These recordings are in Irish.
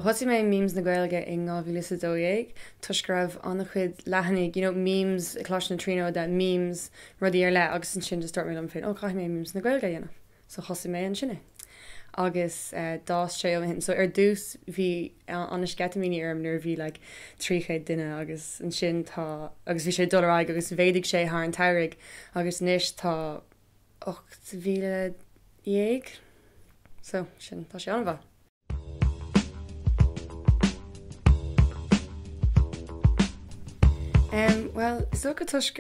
Hosí mé memes na Gaeilge in 2012 tuis go raibh anna chuid lehannig, memes chlás na trino de memes rudí ar le agus an sin start mé am féin, cai mé memes na Gaeilge dhéanamh, so hosí mé an sinne. Agus dá sé hin, so dús bhí an sketamíní arm nuair bhí le tríchéad duine agus an sin tá agus bhí sé dóráig agus bhéidir sé th an teirig agus níos tá 8,000 so sin tá sé anmha. Well, so go tuisc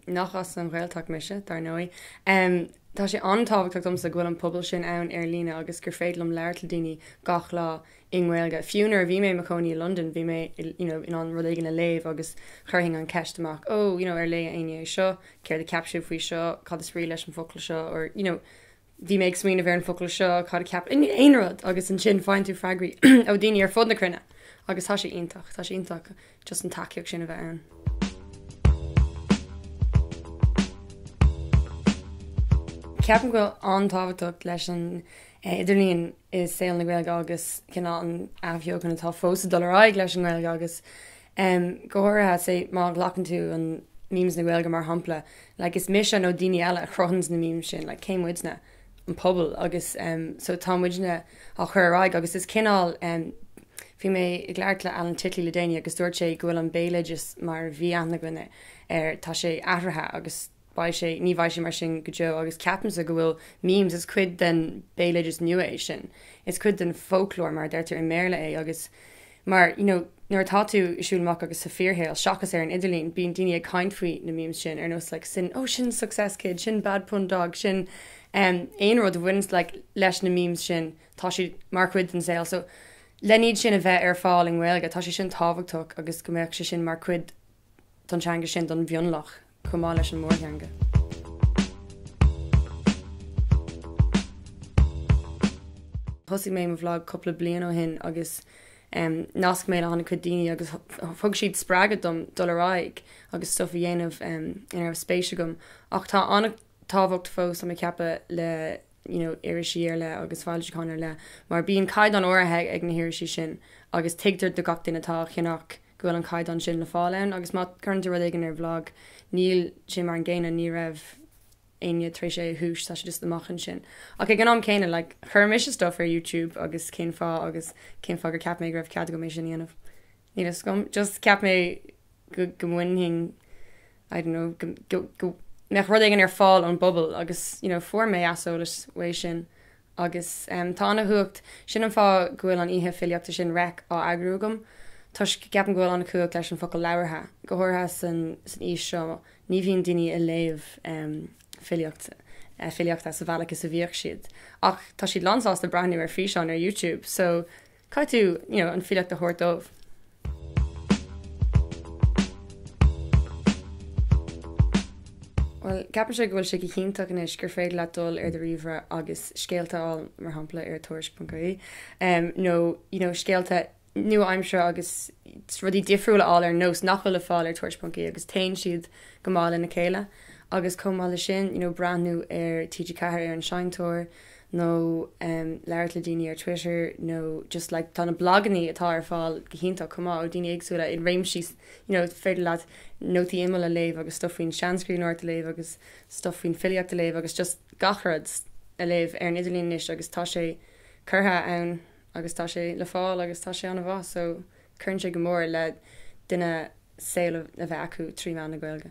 nach as an bhilteach mise dar nói. Tá sé antáhachtach dom sa ghfuil an pobl sin ann ar lína agus gur féadlumm leirtla daoine gach lá inhilge. Fiúnar bhí mé Macóí London, bhí mé in an ruléigen a léh agus chuirhing an ceistteach. Ar lé aine seo, céir de capisiú faoi seo, cad is rí leis an focail seo, or bhí méid smína bhar an focail seo, cad cap in aonrad agus an sin fáin tú freigraí ó daoine ar fud na crunne. Agus tá sé ionach just an takeíoch sin a bheith ann. Ceapan gohfuil antáhachtach leis an idirlíon is saoil na Gaeilge agus cinná an ahheog an atá fós $1 leis an Gaeilge agus gohairthe sé má ghlachan tú an memes na Gaeilge mar hampla, is mis nó daoine eile a chrothans na memes sin, céimhuidne an pobl agus so támuidne a churáig agus is cinál bhí mé ag leart le an titlí le déine agus dúirt sé gohfuil an béile just mar bhí anna gine tá sé ahrathe agus ní bhaid sé mar sin go deo agus ceapan a go bhfuil memes is cuid den béileidir nua sin. Is cuid den folklór mar deirtar in méle é agus mar nuair táú isisiúlach agus sa fearhéil seachas ar an idirlín bíon daine ag caiint faoi na memes sin ar nó sin sin success kid, sin bad pun dog, sin éonrod bhains leis na memes sin tá si mar cuid den saoil. So leníd sin a bheith ar fáling Gaeilge, tá sé sin táhachtach agus go mbeadh sé sin mar cuid donseanga sin don bhionlach. Cumá leis an mórtheanga. Thosaigh mé mo bhlog coppla bliain ó hin agus nasc mé anna chu daoine agus thug siad sprágad dom $1 agus stuff a dhéanamh ar spéise gom. Ach tá anna tábhacht fós am ceappa le irisí ar le agus fáilte chunar le, mar bíon caiid an orthe ag na hiirií sin agus teigtar do gach duine atá chinach gohfuil an caiid an sin le fáin, agus má chuint rud igen ar bhlog níl sin mar an ggéine ní raibh aine trééis sé hús tá sé just amachchan sin. Ach ag an am céine chur mis stuff ar YouTube agus cén fá gur ceap mé raibh cead go mé sin dhéanamh. Ní gom just ceap mé go mhaing go nach rud igen ar fáil an bobbal agus fuair mé asolalas éis sin agus tána thucht sin an fá gohfuil an ihe filiachta sin rec á agrúgam. Tuis ceapan gohfuil an chuach leis an focail leabhartha. Gohairtha san os seo, ní bhíon daoine a léamh filiachta sa bhealach sa bhíoh siad. Ach tá siad lansásta breithniú ar fhí seán ar YouTube, so cai tú an filiachta thuirtómh. Well, ceapan sé gohfuil sé go chinntaach inis gur féad le dul ar do riomhre agus scéaltaáil mar hampla ar tuairis.caí. Scéalta nu aimimsre agus rudí difriúla áil ar nós nachfuil le fáil ar tuairis.caí agus tain siad go mála na céile agus comála sin brandnú ar TG Cahir ar an Seintóir nó leir le daine ar Twitter nó just tána blogganí atá ar fáil go hinnta cumá ó daine agsúla in réimsí féidir leat nótaí imime a léh agus stofhín seanscríúir a léh agus stofhín filiacht a léh agus just gachrad a léh ar an idirlín níos agus tá sé curtha ann agus tá sé le fáil agus tá sé anna bhá, so chun sé go mór le duine saoil a bheith acu trí meán na Gaeilge.